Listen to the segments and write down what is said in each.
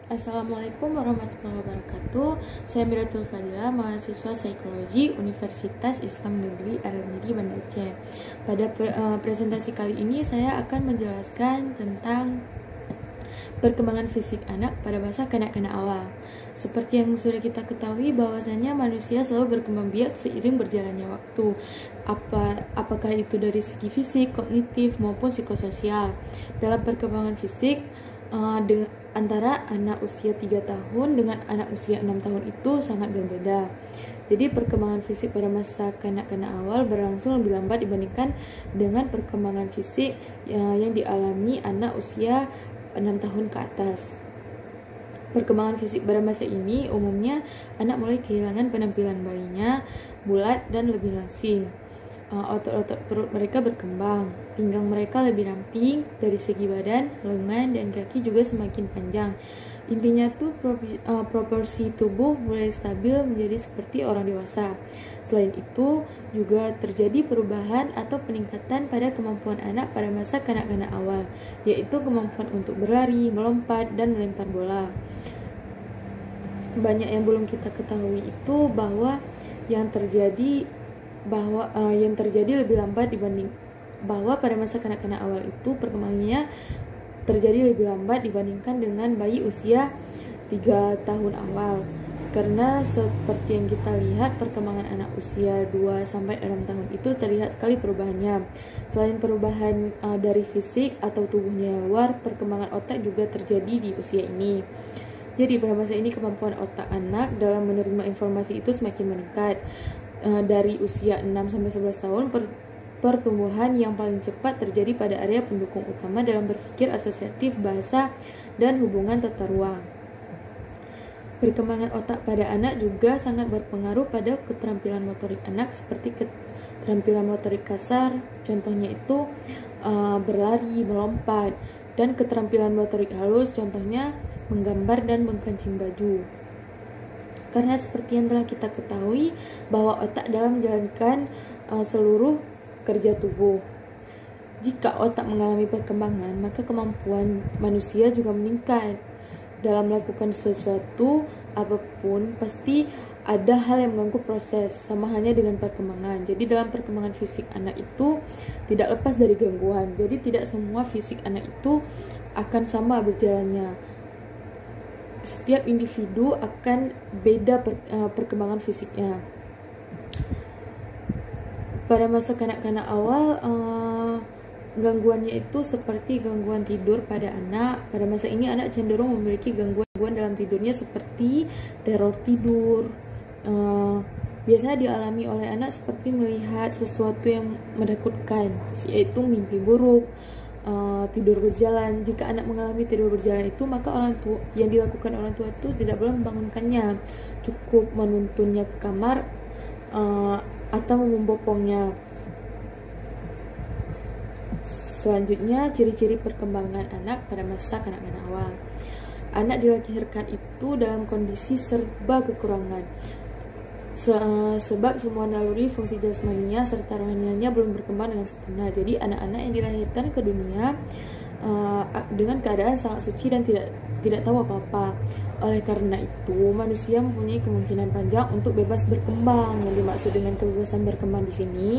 Assalamualaikum warahmatullahi wabarakatuh. Saya Miratul Fadila, mahasiswa Psikologi Universitas Islam Negeri Al-Midi, Banda Aceh. Pada presentasi kali ini saya akan menjelaskan tentang perkembangan fisik anak pada masa kanak-kanak awal. Seperti yang sudah kita ketahui bahwasanya manusia selalu berkembang biak seiring berjalannya waktu. Apakah itu dari segi fisik, kognitif maupun psikososial. Dalam perkembangan fisik antara anak usia 3 tahun dengan anak usia 6 tahun itu sangat berbeda. Jadi perkembangan fisik pada masa kanak-kanak awal berlangsung lebih lambat dibandingkan dengan perkembangan fisik yang dialami anak usia 6 tahun ke atas. Perkembangan fisik pada masa ini umumnya anak mulai kehilangan penampilan bayinya bulat dan lebih langsing. Otot-otot perut mereka berkembang, pinggang mereka lebih ramping dari segi badan, lengan dan kaki juga semakin panjang. Intinya tuh proporsi tubuh mulai stabil menjadi seperti orang dewasa. Selain itu juga terjadi perubahan atau peningkatan pada kemampuan anak pada masa kanak-kanak awal, yaitu kemampuan untuk berlari, melompat, dan melempar bola. Banyak yang belum kita ketahui itu bahwa yang terjadi lebih lambat bahwa pada masa kanak-kanak awal itu perkembangannya terjadi lebih lambat dibandingkan dengan bayi usia 3 tahun awal. Karena seperti yang kita lihat, perkembangan anak usia 2 sampai 6 tahun itu terlihat sekali perubahannya. Selain perubahan dari fisik atau tubuhnya yang luar, perkembangan otak juga terjadi di usia ini. Jadi pada masa ini kemampuan otak anak dalam menerima informasi itu semakin meningkat. Dari usia 6 sampai 11 tahun, pertumbuhan yang paling cepat terjadi pada area pendukung utama dalam berpikir asosiatif, bahasa, dan hubungan tata ruang. Perkembangan otak pada anak juga sangat berpengaruh pada keterampilan motorik anak, seperti keterampilan motorik kasar, contohnya itu berlari, melompat, dan keterampilan motorik halus, contohnya menggambar dan mengkancing baju. Karena seperti yang telah kita ketahui bahwa otak dalam menjalankan seluruh kerja tubuh. Jika otak mengalami perkembangan, maka kemampuan manusia juga meningkat. Dalam melakukan sesuatu apapun, pasti ada hal yang mengganggu proses, sama halnya dengan perkembangan. Jadi dalam perkembangan fisik anak itu tidak lepas dari gangguan. Jadi tidak semua fisik anak itu akan sama berjalannya. Setiap individu akan beda perkembangan fisiknya. Pada masa kanak-kanak awal, gangguannya itu seperti gangguan tidur pada anak. Pada masa ini anak cenderung memiliki gangguan dalam tidurnya seperti teror tidur. Biasanya dialami oleh anak seperti melihat sesuatu yang menakutkan, yaitu mimpi buruk, tidur berjalan. Jika anak mengalami tidur berjalan itu, maka yang dilakukan orang tua itu tidak boleh membangunkannya, cukup menuntunnya ke kamar atau membopongnya. Selanjutnya, ciri-ciri perkembangan anak pada masa kanak-kanak awal. Anak dilahirkan itu dalam kondisi serba kekurangan, sebab semua naluri, fungsi jasmaninya serta rohanianya belum berkembang dengan sempurna. Jadi anak-anak yang dilahirkan ke dunia dengan keadaan sangat suci dan tidak tahu apa-apa. Oleh karena itu, manusia mempunyai kemungkinan panjang untuk bebas berkembang. Yang dimaksud dengan kebebasan berkembang di sini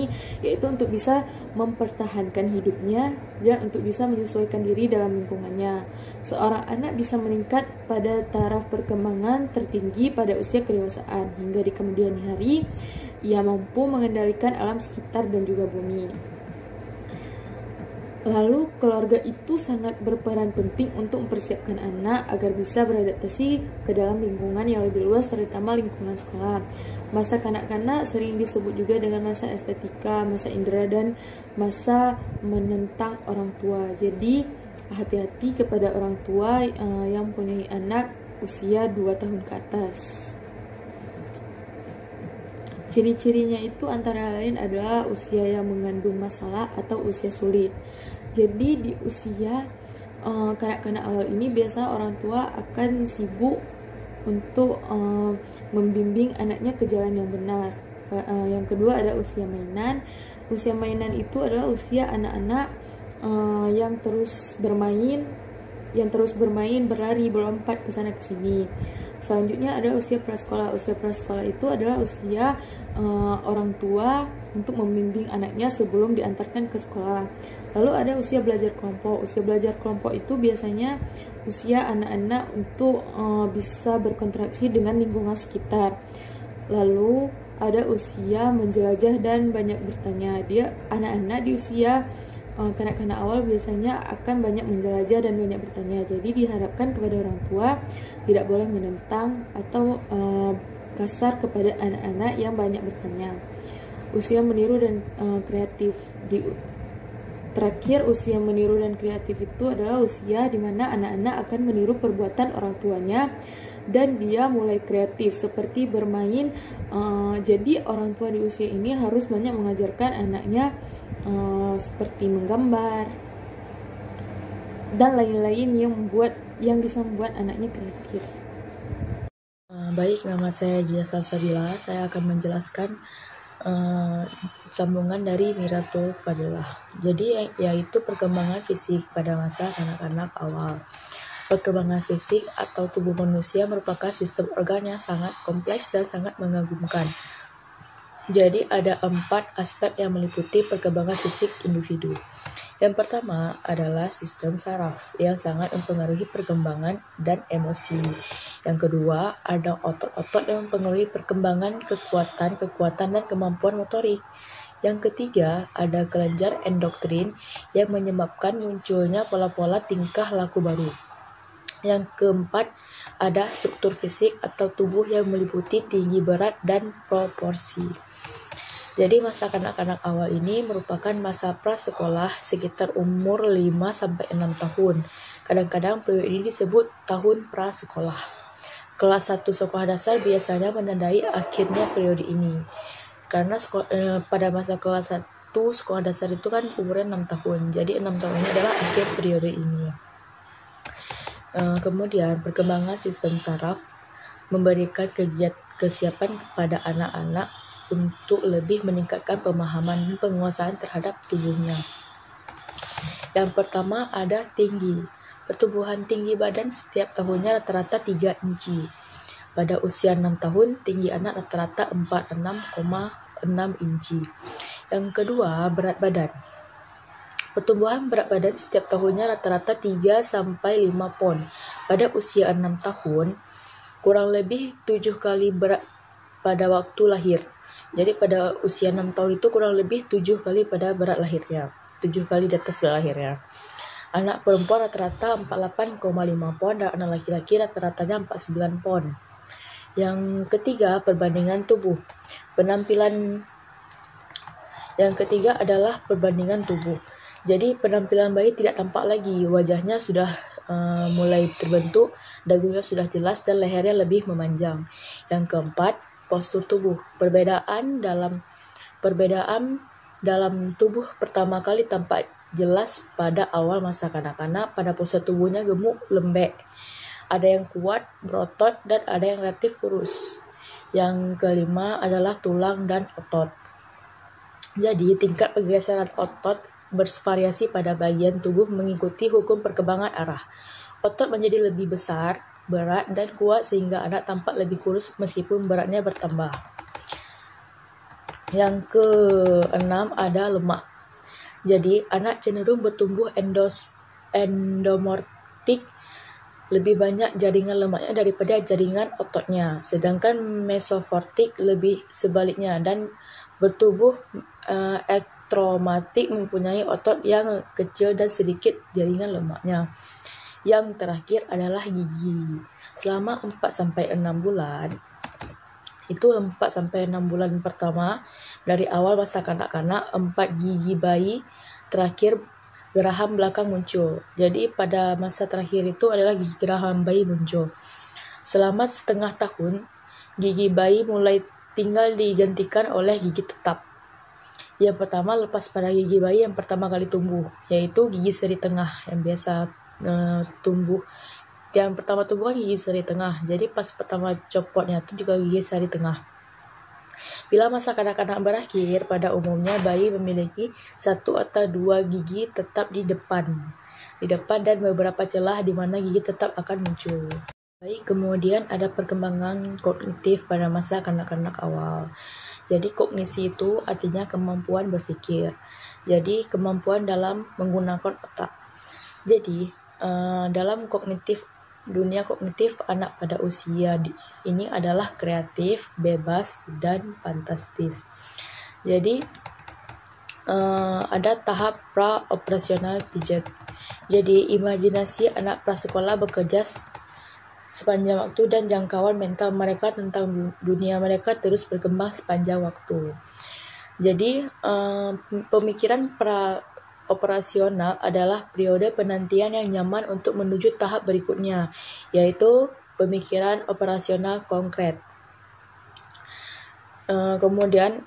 yaitu untuk bisa mempertahankan hidupnya dan untuk bisa menyesuaikan diri dalam lingkungannya. Seorang anak bisa meningkat pada taraf perkembangan tertinggi pada usia kedewasaan, hingga di kemudian hari ia mampu mengendalikan alam sekitar dan juga bumi. Lalu keluarga itu sangat berperan penting untuk mempersiapkan anak agar bisa beradaptasi ke dalam lingkungan yang lebih luas, terutama lingkungan sekolah. Masa kanak-kanak sering disebut juga dengan masa estetika, masa indera, dan masa menentang orang tua. Jadi hati-hati kepada orang tua yang mempunyai anak usia 2 tahun ke atas. Ciri-cirinya itu antara lain adalah usia yang mengandung masalah atau usia sulit. Jadi di usia kanak-kanak awal ini biasa orang tua akan sibuk untuk membimbing anaknya ke jalan yang benar. Yang kedua ada usia mainan. Usia mainan itu adalah usia anak-anak yang terus bermain yang terus bermain, berlari, berlompat ke sana ke sini. Selanjutnya ada usia prasekolah. Usia prasekolah itu adalah usia orang tua untuk membimbing anaknya sebelum diantarkan ke sekolah. Lalu ada usia belajar kelompok. Usia belajar kelompok itu biasanya usia anak-anak untuk bisa berkontraksi dengan lingkungan sekitar. Lalu ada usia menjelajah dan banyak bertanya. Dia anak-anak di usia kanak-kanak awal biasanya akan banyak menjelajah dan banyak bertanya. Jadi diharapkan kepada orang tua tidak boleh menentang atau kasar kepada anak-anak yang banyak bertanya. Usia meniru dan kreatif. Terakhir, usia meniru dan kreatif itu adalah usia di mana anak-anak akan meniru perbuatan orang tuanya dan dia mulai kreatif seperti bermain. Jadi orang tua di usia ini harus banyak mengajarkan anaknya seperti menggambar dan lain-lain yang bisa membuat anaknya kreatif. Baik, nama saya Jia Salsabila. Saya akan menjelaskan sambungan dari Miratul Fadilah. Jadi yaitu perkembangan fisik pada masa kanak-kanak awal. Perkembangan fisik atau tubuh manusia merupakan sistem organ yang sangat kompleks dan sangat mengagumkan. Jadi ada 4 aspek yang meliputi perkembangan fisik individu. Yang pertama adalah sistem saraf yang sangat mempengaruhi perkembangan dan emosi. Yang kedua, ada otot-otot yang mempengaruhi perkembangan kekuatan, dan kemampuan motorik. Yang ketiga, ada kelenjar endokrin yang menyebabkan munculnya pola-pola tingkah laku baru. Yang keempat, ada struktur fisik atau tubuh yang meliputi tinggi, berat, dan proporsi. Jadi masa kanak-kanak awal ini merupakan masa prasekolah sekitar umur 5-6 tahun. Kadang-kadang periode ini disebut tahun prasekolah. Kelas 1 sekolah dasar biasanya menandai akhirnya periode ini. Karena pada masa kelas 1 sekolah dasar itu kan umurnya 6 tahun. Jadi 6 tahun ini adalah akhir periode ini. Kemudian perkembangan sistem saraf memberikan kesiapan kepada anak-anak untuk lebih meningkatkan pemahaman dan penguasaan terhadap tubuhnya. Yang pertama ada tinggi. Pertumbuhan tinggi badan setiap tahunnya rata-rata 3 inci. Pada usia 6 tahun, tinggi anak rata-rata 46,6 inci. Yang kedua, berat badan. Pertumbuhan berat badan setiap tahunnya rata-rata 3-5 pon. Pada usia 6 tahun, kurang lebih 7 kali berat pada waktu lahir. Jadi pada usia 6 tahun itu kurang lebih 7 kali pada berat lahirnya. 7 kali di atas berat lahirnya. Anak perempuan rata-rata 48,5 pon dan anak laki-laki rata-ratanya 49 pon. Yang ketiga, perbandingan tubuh. Yang ketiga adalah perbandingan tubuh. Jadi penampilan bayi tidak tampak lagi, wajahnya sudah mulai terbentuk, dagunya sudah jelas dan lehernya lebih memanjang. Yang keempat, postur tubuh. Perbedaan dalam tubuh pertama kali tampak jelas pada awal masa kanak-kanak. Pada postur tubuhnya gemuk, lembek. Ada yang kuat, berotot, dan ada yang relatif kurus. Yang kelima adalah tulang dan otot. Jadi tingkat pergeseran otot bervariasi pada bagian tubuh mengikuti hukum perkembangan arah. Otot menjadi lebih besar, berat, dan kuat sehingga anak tampak lebih kurus meskipun beratnya bertambah. Yang keenam ada lemak. Jadi anak cenderung bertumbuh endomorfik, lebih banyak jaringan lemaknya daripada jaringan ototnya, sedangkan mesofortik lebih sebaliknya dan bertubuh ektromatik mempunyai otot yang kecil dan sedikit jaringan lemaknya. Yang terakhir adalah gigi. Selama 4-6 bulan, itu 4-6 bulan pertama dari awal masa kanak-kanak, 4 gigi bayi terakhir geraham belakang muncul. Jadi pada masa terakhir itu adalah gigi geraham bayi muncul. Selama setengah tahun, gigi bayi mulai tinggal digantikan oleh gigi tetap. Yang pertama lepas pada gigi bayi yang pertama kali tumbuh, yaitu gigi seri tengah yang biasa tumbuh. Yang pertama tumbuh kan gigi seri tengah, jadi pas pertama copotnya itu juga gigi seri tengah. Bila masa kanak-kanak berakhir, pada umumnya bayi memiliki 1 atau 2 gigi tetap di depan. di depan dan beberapa celah di mana gigi tetap akan muncul. Baik, kemudian ada perkembangan kognitif pada masa kanak-kanak awal. Jadi kognisi itu artinya kemampuan berpikir. Jadi kemampuan dalam menggunakan otak. Jadi dalam dunia kognitif anak pada usia ini adalah kreatif, bebas, dan fantastis. Jadi ada tahap pra-operasional pijat. Jadi imajinasi anak prasekolah bekerja sepanjang waktu dan jangkauan mental mereka tentang dunia mereka terus berkembang sepanjang waktu. Jadi pemikiran pra-operasional adalah periode penantian yang nyaman untuk menuju tahap berikutnya, yaitu pemikiran operasional konkret. Kemudian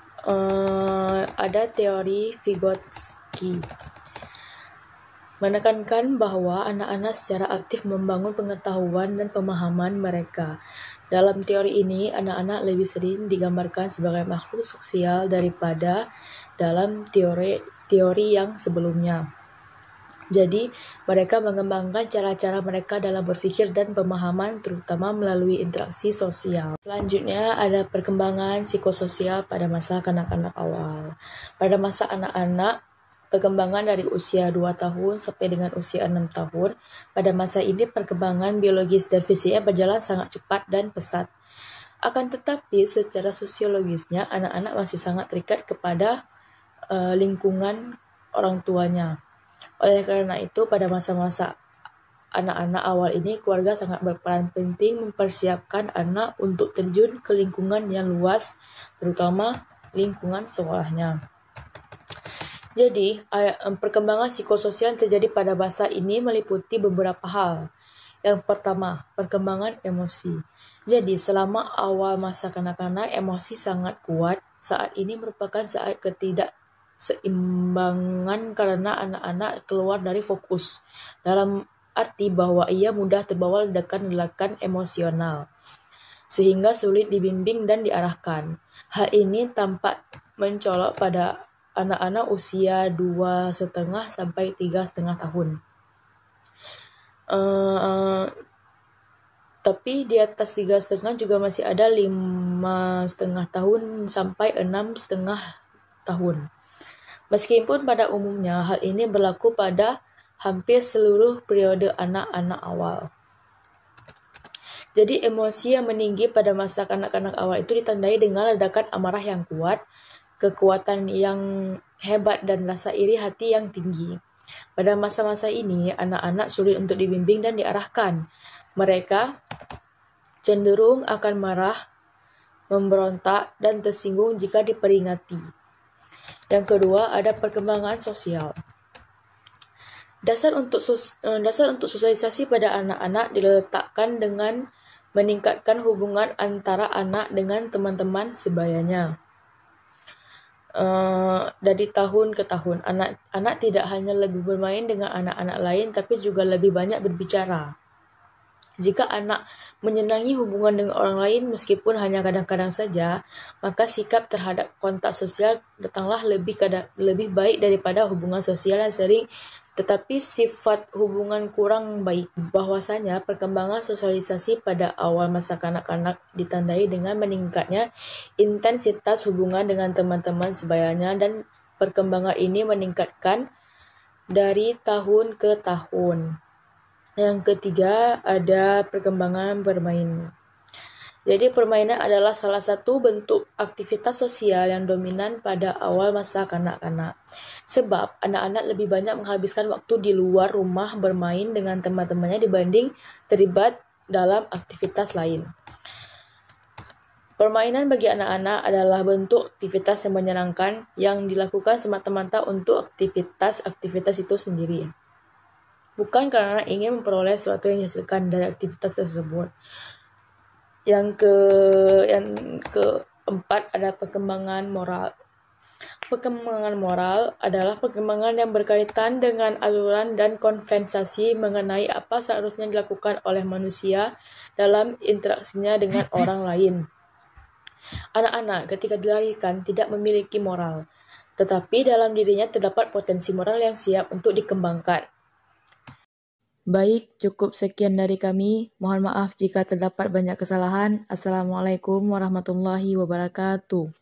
ada teori Vygotsky menekankan bahwa anak-anak secara aktif membangun pengetahuan dan pemahaman mereka. Dalam teori ini, anak-anak lebih sering digambarkan sebagai makhluk sosial daripada dalam teori yang sebelumnya. Jadi, mereka mengembangkan cara-cara mereka dalam berpikir dan pemahaman, terutama melalui interaksi sosial. Selanjutnya, ada perkembangan psikososial pada masa kanak-kanak awal. Pada masa anak-anak, perkembangan dari usia 2 tahun sampai dengan usia 6 tahun. Pada masa ini perkembangan biologis dan fisiknya berjalan sangat cepat dan pesat. Akan tetapi secara sosiologisnya anak-anak masih sangat terikat kepada lingkungan orang tuanya. Oleh karena itu pada masa-masa anak-anak awal ini keluarga sangat berperan penting mempersiapkan anak untuk terjun ke lingkungan yang luas, terutama lingkungan sekolahnya. Jadi, perkembangan psikososial yang terjadi pada masa ini meliputi beberapa hal. Yang pertama, perkembangan emosi. Jadi, selama awal masa kanak-kanak, emosi sangat kuat. Saat ini merupakan saat ketidakseimbangan karena anak-anak keluar dari fokus. Dalam arti bahwa ia mudah terbawa ledakan-ledakan emosional, sehingga sulit dibimbing dan diarahkan. Hal ini tampak mencolok pada anak-anak usia 2,5 sampai 3,5 tahun. Tapi di atas 3,5 juga masih ada 5,5 tahun sampai 6,5 tahun. Meskipun pada umumnya hal ini berlaku pada hampir seluruh periode anak-anak awal. Jadi emosi yang meninggi pada masa kanak-kanak awal itu ditandai dengan ledakan amarah yang kuat, kekuatan yang hebat, dan rasa iri hati yang tinggi. Pada masa-masa ini, anak-anak sulit untuk dibimbing dan diarahkan. Mereka cenderung akan marah, memberontak, dan tersinggung jika diperingati. Yang kedua, ada perkembangan sosial. Dasar untuk sosialisasi pada anak-anak diletakkan dengan meningkatkan hubungan antara anak dengan teman-teman sebayanya. Dari tahun ke tahun, anak-anak tidak hanya lebih bermain dengan anak-anak lain, tapi juga lebih banyak berbicara. Jika anak menyenangi hubungan dengan orang lain meskipun hanya kadang-kadang saja, maka sikap terhadap kontak sosial datanglah lebih baik daripada hubungan sosial yang sering tetapi sifat hubungan kurang baik. Bahwasanya perkembangan sosialisasi pada awal masa kanak-kanak ditandai dengan meningkatnya intensitas hubungan dengan teman-teman sebayanya, dan perkembangan ini meningkatkan dari tahun ke tahun. Yang ketiga, ada perkembangan bermain. Jadi permainan adalah salah satu bentuk aktivitas sosial yang dominan pada awal masa kanak-kanak. Sebab anak-anak lebih banyak menghabiskan waktu di luar rumah bermain dengan teman-temannya dibanding terlibat dalam aktivitas lain. Permainan bagi anak-anak adalah bentuk aktivitas yang menyenangkan yang dilakukan semata-mata untuk aktivitas itu sendiri, bukan karena ingin memperoleh sesuatu yang dihasilkan dari aktivitas tersebut. Yang keempat ada perkembangan moral. Perkembangan moral adalah perkembangan yang berkaitan dengan aturan dan konvensi mengenai apa seharusnya dilakukan oleh manusia dalam interaksinya dengan orang lain. Anak-anak ketika dilahirkan tidak memiliki moral, tetapi dalam dirinya terdapat potensi moral yang siap untuk dikembangkan. Baik, cukup sekian dari kami. Mohon maaf jika terdapat banyak kesalahan. Assalamualaikum warahmatullahi wabarakatuh.